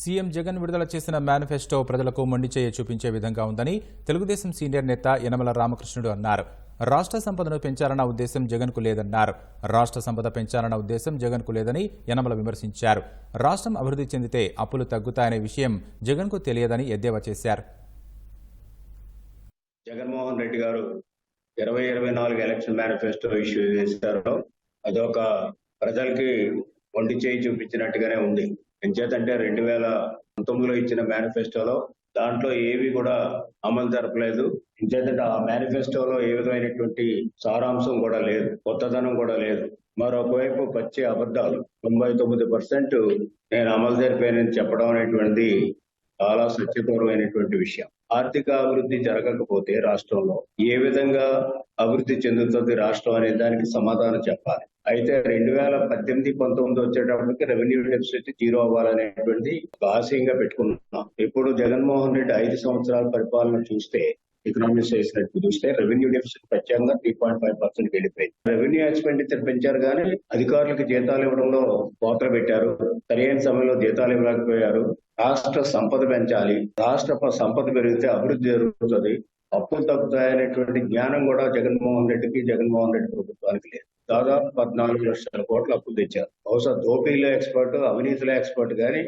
CM Jagan విడుదల చేసిన manifesto ప్రజలకు మొండి చేయి చూపించే విధంగా ఉందని తెలుగుదేశం సీనియర్ నేత యనమల రామకృష్ణుడు అన్నారు. రాష్ట్ర సంపదను పెంచాలన్న ఉద్దేశం జగన్కు లేదన్నారు. రాష్ట్ర సంపద పెంచాలన్న ఉద్దేశం జగన్కు లేదని యనమల విమర్శించారు. రాష్ట్రం అభివృద్ధి చెందితే అప్పులు తగ్గుతాయనే విషయం జగన్కు తెలియదని ఎద్దేవా చేశారు. జగన్మోహన్ రెడ్డి గారు 2024 ఎలక్షన్ మేనిఫెస్టో ఇష్యూ చేశారు. అదొక ప్రజలకి మొండి చేయి చూపించినట్టుగానే ఉంది. ఎంచేతంటే 2019లో ఇచ్చిన మేనిఫెస్టోలో దాంట్లో ఏవి కూడా అమలు జరపలేదు. ఎంచేతంటే ఆ మేనిఫెస్టోలో ఏ విధమైనటువంటి సారాంశం కూడా లేదు, కొత్తదనం కూడా లేదు. మరొకవైపు పచ్చి అబద్ధాలు 99% నేను అమలు జరిపానని చెప్పడం అనేటువంటిది చాలా సత్యపూర్వమైనటువంటి విషయం. ఆర్థిక అభివృద్ధి జరగకపోతే రాష్ట్రంలో ఏ విధంగా అభివృద్ధి చెందుతుంది రాష్ట్రం అనే దానికి సమాధానం చెప్పాలి. అయితే 2018-19 వచ్చేటప్పటికి రెవెన్యూ డెఫిసిట్ 0 అవ్వాలనేటువంటి ఆశయంగా పెట్టుకున్నాం. ఇప్పుడు జగన్మోహన్ రెడ్డి 5 సంవత్సరాల పరిపాలన చూస్తే, ఎకనామిక్స్ చేసినట్టు చూస్తే రెవెన్యూ డెఫిసిట్ ప్రత్యేకంగా 3.5% వెళ్ళిపోయింది. రెవెన్యూ ఎక్స్పెండిచర్ పెంచారు కానీ అధికారులకు జీతాలు ఇవ్వడంలో కోతలు పెట్టారు. సరైన సమయంలో జీతాలు ఇవ్వలేకపోయారు. రాష్ట్ర సంపద పెంచాలి, రాష్ట్ర సంపద పెరిగితే అభివృద్ధి జరుగుతుంది, అప్పులు తగ్గుతాయనేటువంటి జ్ఞానం కూడా జగన్మోహన్ రెడ్డి ప్రభుత్వానికి లేదు. దాదాపు 14 లక్షల కోట్ల అప్పులు తెచ్చారు. బహుశా దోపిడీలో ఎక్స్పర్ట్, అవినీతిలో ఎక్స్పర్ట్ కానీ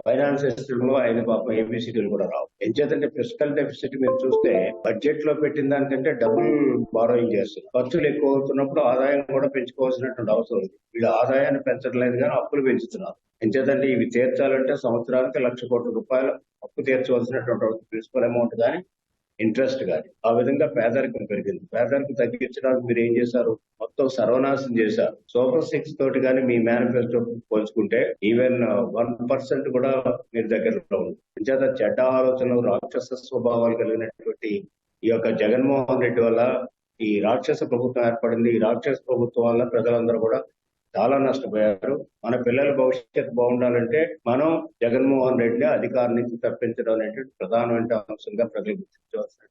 ఫైనాన్స్ సిస్టమ్ లో ఆయన పాపం ఏబిసిడీలు కూడా రావు. ఎంచేతంటే ఫిస్కల్ డెఫిసిట్ మీరు చూస్తే బడ్జెట్ లో పెట్టిన దానికంటే డబుల్ బారోయింగ్ చేస్తారు. ఖర్చులు ఎక్కువ అవుతున్నప్పుడు ఆదాయం కూడా పెంచుకోవాల్సినటువంటి అవసరం ఉంది. వీళ్ళు ఆదాయాన్ని పెంచడం లేదు కానీ అప్పులు పెంచుతున్నారు. ఎంచేతంటే ఇవి తీర్చాలంటే సంవత్సరానికి 1,00,000 కోట్ల రూపాయలు అప్పు తీర్చవలసినటువంటి ప్రిన్సిపల్ అమౌంట్ కానీ ఇంట్రెస్ట్ కానీ. ఆ విధంగా పేదరికం పెరిగింది. పేదరికం తగ్గించడానికి మీరు ఏం చేశారు? మొత్తం సర్వనాశం చేశారు. సూపర్ 6 తోటి కానీ మీ మేనిఫెస్టో పోల్చుకుంటే ఈవెన్ 1% కూడా మీరు దగ్గరలో ఉంది. అంచేత చెడ్డ ఆలోచనలు, రాక్షస స్వభావాలు కలిగినటువంటి ఈ యొక్క జగన్మోహన్ రెడ్డి వల్ల ఈ రాక్షస ప్రభుత్వం ఏర్పడింది. ఈ రాక్షస ప్రభుత్వం వల్ల ప్రజలందరూ కూడా చాలా నష్టపోయారు. మన పిల్లల భవిష్యత్తు బాగుండాలంటే మనం జగన్మోహన్ రెడ్డిని అధికారం నుంచి తప్పించడం అనేటువంటి ప్రధానమైన అంశంగా ప్రజలు గుర్తించవలసిన